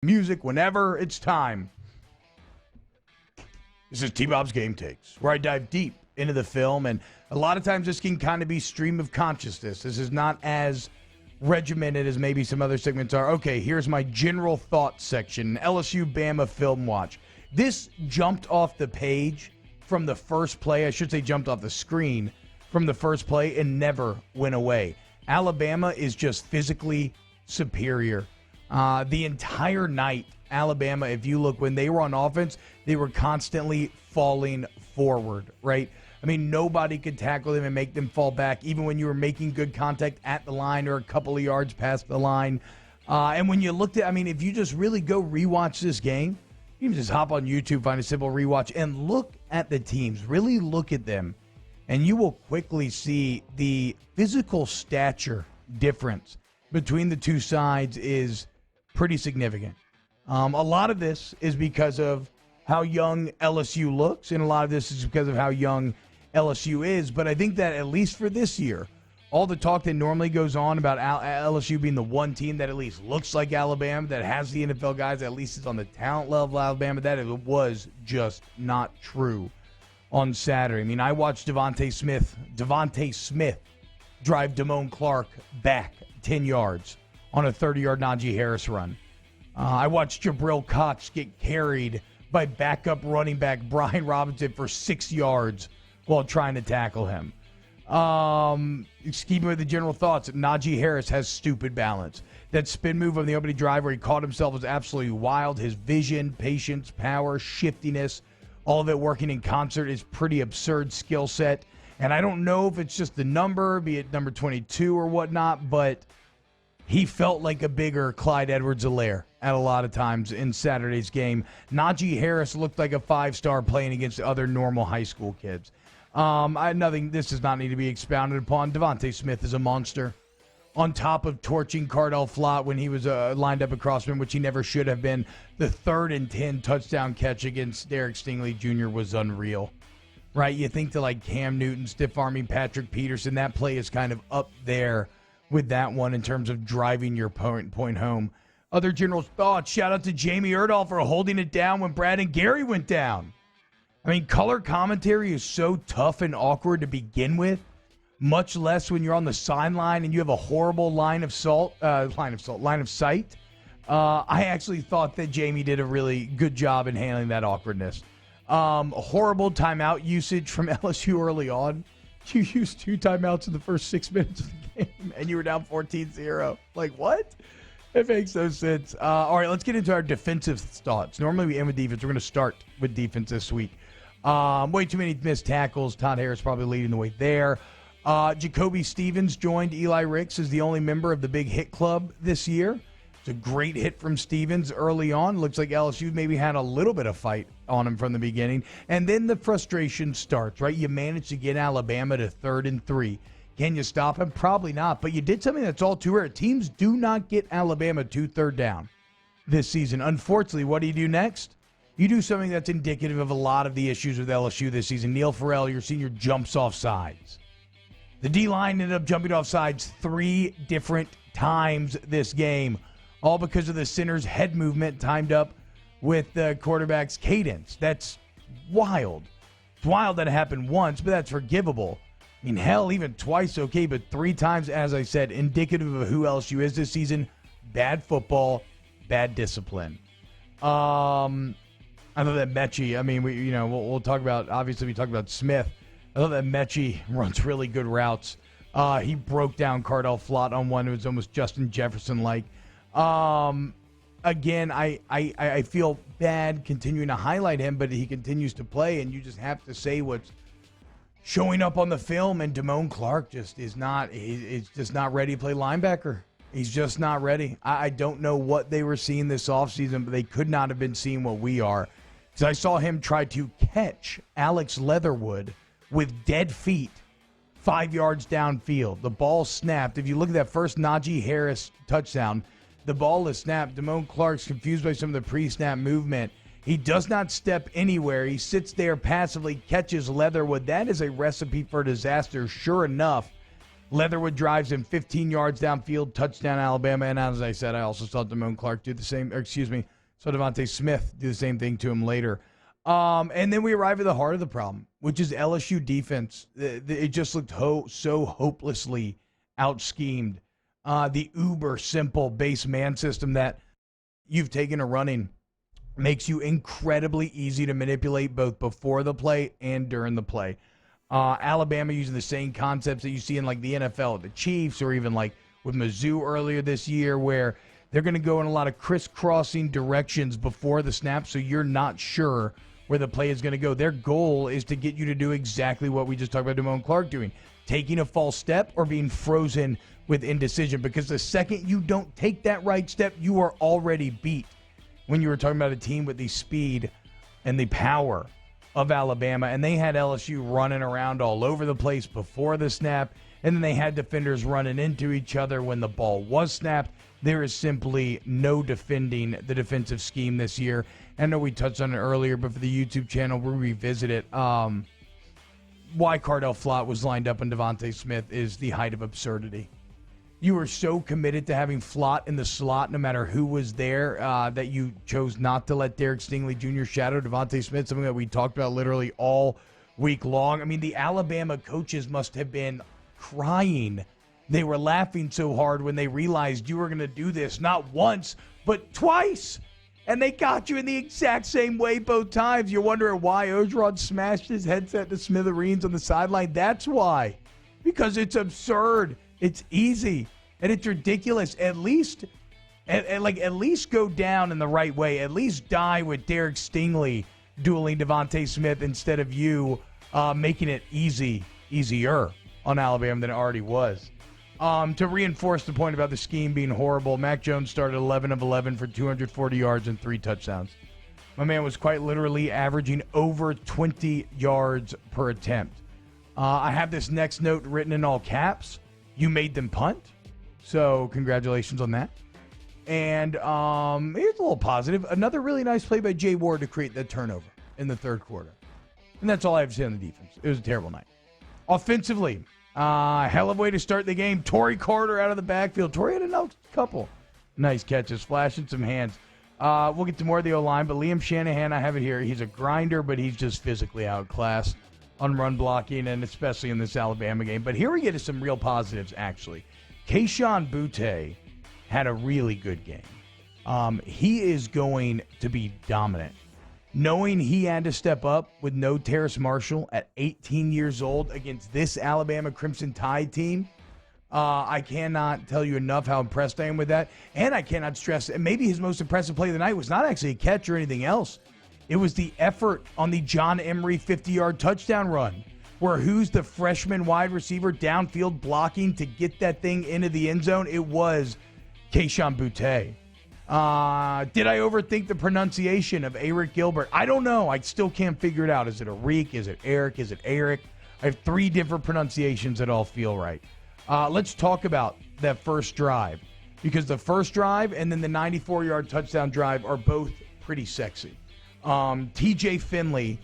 music whenever it's time. This is T-Bob's Game Takes, where I dive deep into the film, and a lot of times this can kind of be stream of consciousness. This is not as regimented as maybe some other segments are. Okay, here's my general thoughts section, LSU BAMA film watch. This jumped off the page from the first play. I should say jumped off the screen from the first play and never went away. Alabama is just physically superior. The entire night, Alabama, if you look, when they were on offense, they were constantly falling forward, right? I mean, nobody could tackle them and make them fall back, even when you were making good contact at the line or a couple of yards past the line. And when you looked at, I mean, if you just really go rewatch this game, you can just hop on YouTube, find a simple rewatch, and look at the teams. Really look at them, and you will quickly see the physical stature difference between the two sides is pretty significant. A lot of this is because of how young LSU looks, and a lot of this is because of how young LSU is. But I think that at least for this year, all the talk that normally goes on about LSU being the one team that at least looks like Alabama, that has the NFL guys, at least is on the talent level of Alabama, that it was just not true on Saturday. I mean, I watched Devontae Smith drive Damone Clark back 10 yards on a 30-yard Najee Harris run. I watched Jabril Cox get carried by backup running back Brian Robinson for 6 yards while trying to tackle him. Keeping with the general thoughts, Najee Harris has stupid balance. That spin move on the opening drive where he caught himself was absolutely wild. His vision, patience, power, shiftiness, all of it working in concert is pretty absurd skill set. And I don't know if it's just the number, be it number 22 or whatnot, but he felt like a bigger Clyde Edwards-Helaire at a lot of times in Saturday's game. Najee Harris looked like a five-star playing against other normal high school kids. This does not need to be expounded upon. Devontae Smith is a monster. On top of torching Cardell Flott when he was lined up across him, which he never should have been, the 3rd and 10 touchdown catch against Derek Stingley Jr. was unreal. Right? You think to like Cam Newton, stiff-arming Patrick Peterson, that play is kind of up there with that one in terms of driving your point home. Other general thoughts, shout out to Jamie Erdahl for holding it down when Brad and Gary went down. I mean, color commentary is so tough and awkward to begin with, much less when you're on the sideline and you have a horrible line of sight. I actually thought that Jamie did a really good job in handling that awkwardness. Horrible timeout usage from LSU early on. You used 2 timeouts in the first 6 minutes of the game, and you were down 14-0. Like, what? It makes no sense. All right, let's get into our defensive thoughts. Normally we end with defense. We're going to start with defense this week. Way too many missed tackles. Todd Harris probably leading the way there. Jacoby Stevens joined Eli Ricks as the only member of the big hit club this year. It's a great hit from Stevens early on. Looks like LSU maybe had a little bit of fight on him from the beginning. And then the frustration starts, right? You managed to get Alabama to 3rd and 3. Can you stop him? Probably not. But you did something that's all too rare. Teams do not get Alabama to 3rd down this season. Unfortunately, what do you do next? You do something that's indicative of a lot of the issues with LSU this season. Neil Farrell, your senior, jumps off sides. The D-line ended up jumping off sides 3 different times this game, all because of the center's head movement timed up with the quarterback's cadence. That's wild. It's wild that it happened once, but that's forgivable. I mean, hell, even twice, okay, but 3 times, as I said, indicative of who LSU is this season. Bad football, bad discipline. I thought that Mechie, I mean, we'll talk about, obviously we talked about Smith. I thought that Mechie runs really good routes. He broke down Cardell Flott on one. It was almost Justin Jefferson-like. Again, I feel bad continuing to highlight him, but he continues to play, and you just have to say what's showing up on the film, and Damone Clark he's just not ready to play linebacker. He's just not ready. I don't know what they were seeing this offseason, but they could not have been seeing what we are. Because I saw him try to catch Alex Leatherwood with dead feet 5 yards downfield. The ball snapped. If you look at that first Najee Harris touchdown, the ball is snapped. Damone Clark's confused by some of the pre-snap movement. He does not step anywhere. He sits there passively, catches Leatherwood. That is a recipe for disaster, sure enough. Leatherwood drives him 15 yards downfield, touchdown Alabama. And as I said, I also saw Damone Clark do the same, saw Devontae Smith do the same thing to him later. And then we arrive at the heart of the problem, which is LSU defense. It just looked so hopelessly out-schemed. The uber simple base man system that you've taken a running makes you incredibly easy to manipulate both before the play and during the play. Alabama using the same concepts that you see in like the NFL, the Chiefs, or even like with Mizzou earlier this year, where they're going to go in a lot of crisscrossing directions before the snap, so you're not sure where the play is going to go. Their goal is to get you to do exactly what we just talked about Damone Clark doing, taking a false step or being frozen with indecision, because the second you don't take that right step, you are already beat. When you were talking about a team with the speed and the power of Alabama, and they had LSU running around all over the place before the snap, and then they had defenders running into each other when the ball was snapped. There is simply no defending the defensive scheme this year. I know we touched on it earlier, but for the YouTube channel, we'll revisit it. Why Cardell Flott was lined up on Devontae Smith is the height of absurdity. You were so committed to having Flott in the slot no matter who was there that you chose not to let Derek Stingley Jr. shadow Devontae Smith, something that we talked about literally all week long. I mean, the Alabama coaches must have been crying. They were laughing so hard when they realized you were going to do this not once, but twice. And they got you in the exact same way both times. You're wondering why Ogerod smashed his headset to smithereens on the sideline. That's why. Because it's absurd. It's easy. And it's ridiculous. At least go down in the right way. At least die with Derek Stingley dueling Devontae Smith instead of you making it easier on Alabama than it already was. To reinforce the point about the scheme being horrible, Mac Jones started 11 of 11 for 240 yards and 3 touchdowns. My man was quite literally averaging over 20 yards per attempt. I have this next note written in all caps. You made them punt, so congratulations on that. And here's a little positive. Another really nice play by Jay Ward to create that turnover in the third quarter. And that's all I have to say on the defense. It was a terrible night. Offensively, hell of a way to start the game. Torrey Carter out of the backfield. Torrey had a couple nice catches, flashing some hands. We'll get to more of the O-line, but Liam Shanahan, I have it here. He's a grinder, but he's just physically outclassed on run blocking, and especially in this Alabama game. But here we get to some real positives, actually. Kayshon Boutte had a really good game. He is going to be dominant. Knowing he had to step up with no Terrace Marshall at 18 years old against this Alabama Crimson Tide team, I cannot tell you enough how impressed I am with that. And I cannot stress, and maybe his most impressive play of the night was not actually a catch or anything else. It was the effort on the John Emery 50-yard touchdown run, where who's the freshman wide receiver downfield blocking to get that thing into the end zone? It was Kayshon Boutte. Did I overthink the pronunciation of Eric Gilbert? I don't know. I still can't figure it out. Is it Eric? Is it Eric? Is it Eric? I have 3 different pronunciations that all feel right. Let's talk about that first drive, because the first drive and then the 94-yard touchdown drive are both pretty sexy. TJ Finley,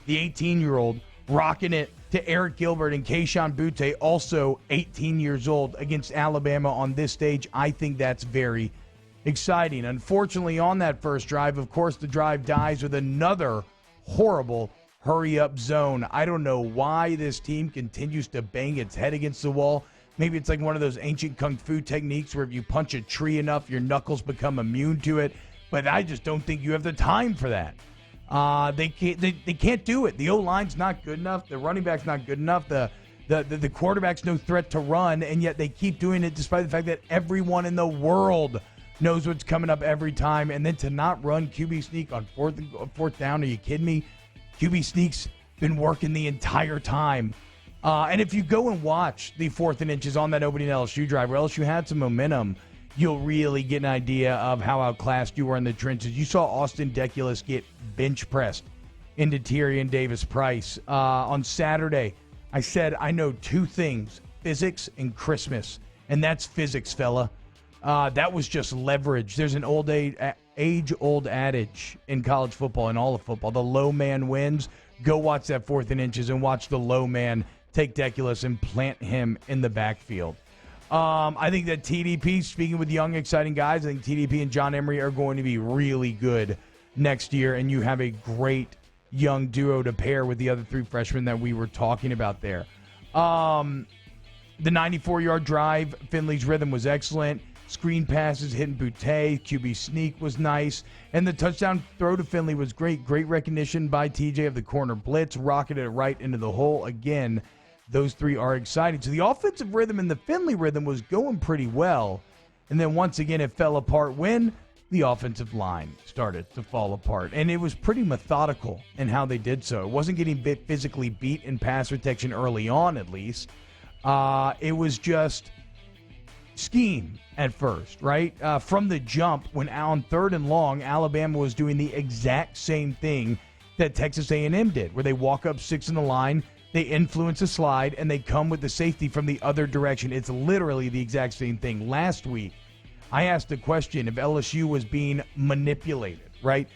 the 18-year-old, rocking it to Eric Gilbert and Kayshon Boutte, also 18 years old, against Alabama on this stage. I think that's very exciting. Unfortunately, on that first drive, of course, the drive dies with another horrible hurry-up zone. I don't know why this team continues to bang its head against the wall. Maybe it's like one of those ancient kung fu techniques where if you punch a tree enough, your knuckles become immune to it. But I just don't think you have the time for that. They can't do it. The O-line's not good enough. The running back's not good enough. The quarterback's no threat to run, and yet they keep doing it despite the fact that everyone in the world knows what's coming up every time. And then to not run QB sneak on fourth down, are you kidding me? QB sneak's been working the entire time. And if you go and watch the 4th and inches on that opening LSU drive, where LSU had some momentum, you'll really get an idea of how outclassed you were in the trenches. You saw Austin Deculus get bench pressed into Tyrion Davis-Price. On Saturday, I said, I know 2 things, physics and Christmas. And that's physics, fella. That was just leverage. There's an age-old adage in college football and all of football. The low man wins. Go watch that 4th and inches and watch the low man take Deculus and plant him in the backfield. I think that TDP, speaking with young, exciting guys, I think TDP and John Emery are going to be really good next year, and you have a great young duo to pair with the other three freshmen that we were talking about there. The 94-yard drive, Finley's rhythm was excellent. Screen passes, hitting Boutte, QB sneak was nice. And the touchdown throw to Finley was great. Great recognition by TJ of the corner blitz, rocketed it right into the hole. Again, those three are exciting. So the offensive rhythm and the Finley rhythm was going pretty well. And then once again, it fell apart when the offensive line started to fall apart. And it was pretty methodical in how they did so. It wasn't getting physically beat in pass protection early on, at least. It was just scheme at first, right? From the jump, when on 3rd and long, Alabama was doing the exact same thing that Texas A&M did, where they walk up 6 in the line, they influence a slide, and they come with the safety from the other direction. It's literally the exact same thing. Last week, I asked the question if LSU was being manipulated, right?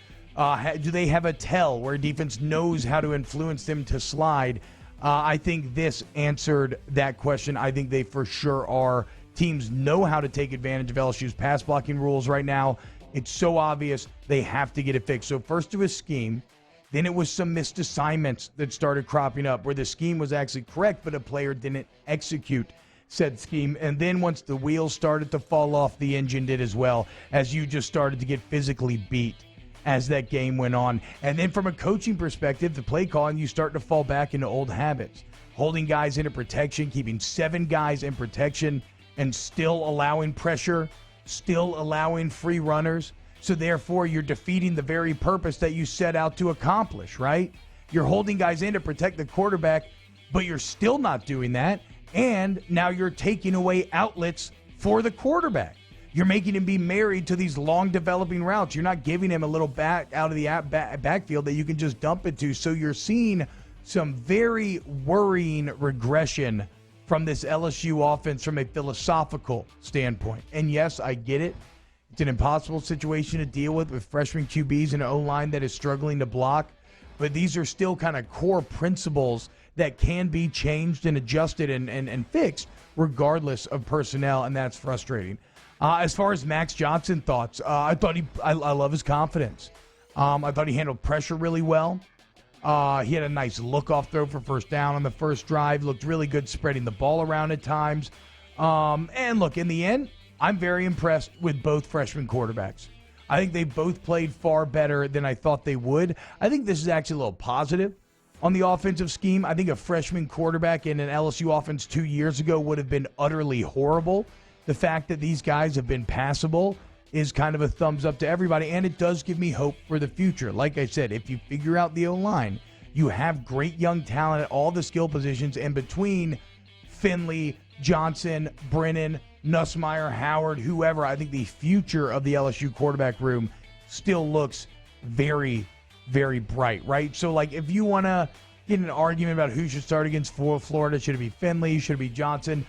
Do they have a tell where defense knows how to influence them to slide? I think this answered that question. I think they for sure are. Teams know how to take advantage of LSU's pass blocking rules right now. It's so obvious they have to get it fixed. So first it was scheme. Then it was some missed assignments that started cropping up where the scheme was actually correct, but a player didn't execute said scheme. And then once the wheels started to fall off, the engine did as well, as you just started to get physically beat as that game went on. And then from a coaching perspective, the play calling, you start to fall back into old habits. Holding guys into protection, keeping 7 guys in protection, and still allowing pressure, still allowing free runners. So therefore, you're defeating the very purpose that you set out to accomplish, right? You're holding guys in to protect the quarterback, but you're still not doing that. And now you're taking away outlets for the quarterback. You're making him be married to these long developing routes. You're not giving him a little back out of the backfield that you can just dump it to. So you're seeing some very worrying regression from this LSU offense from a philosophical standpoint. And yes, I get it. It's an impossible situation to deal with freshman QBs and an O-line that is struggling to block. But these are still kind of core principles that can be changed and adjusted and fixed regardless of personnel, and that's frustrating. As far as Max Johnson thoughts, I love his confidence. I thought he handled pressure really well. He had a nice look-off throw for first down on the first drive. Looked really good spreading the ball around at times. And look, in the end, I'm very impressed with both freshman quarterbacks. I think they both played far better than I thought they would. I think this is actually a little positive on the offensive scheme. I think a freshman quarterback in an LSU offense 2 years ago would have been utterly horrible. The fact that these guys have been passable is kind of a thumbs up to everybody, and it does give me hope for the future. Like I said, if you figure out the O-line, you have great young talent at all the skill positions, and between Finley, Johnson, Brennan, Nussmeier, Howard, whoever, I think the future of the LSU quarterback room still looks very, very bright, right? So, like, if you want to get an argument about who should start against Florida, should it be Finley, should it be Johnson?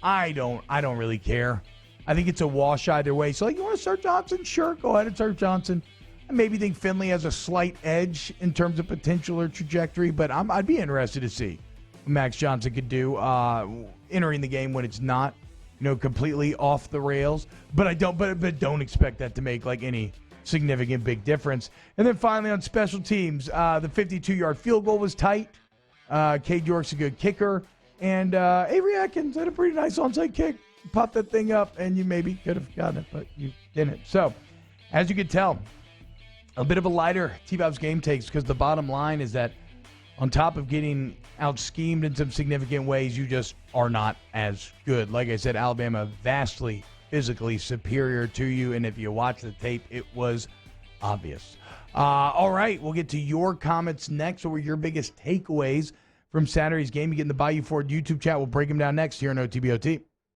I don't really care. I think it's a wash either way. So, like, you want to start Johnson? Sure, go ahead and start Johnson. I maybe think Finley has a slight edge in terms of potential or trajectory, but I'd be interested to see what Max Johnson could do entering the game when it's not, completely off the rails. But don't expect that to make like any significant big difference. And then finally on special teams, the 52-yard field goal was tight. Cade York's a good kicker, and Avery Atkins had a pretty nice onside kick. Popped that thing up, and you maybe could have gotten it, but you didn't. So, as you could tell, a bit of a lighter T-Bob's game takes, because the bottom line is that on top of getting out-schemed in some significant ways, you just are not as good. Like I said, Alabama vastly physically superior to you, and if you watch the tape, it was obvious. All right, we'll get to your comments next. What were your biggest takeaways from Saturday's game? You get in the Bayou Ford YouTube chat. We'll break them down next here on OTBOT.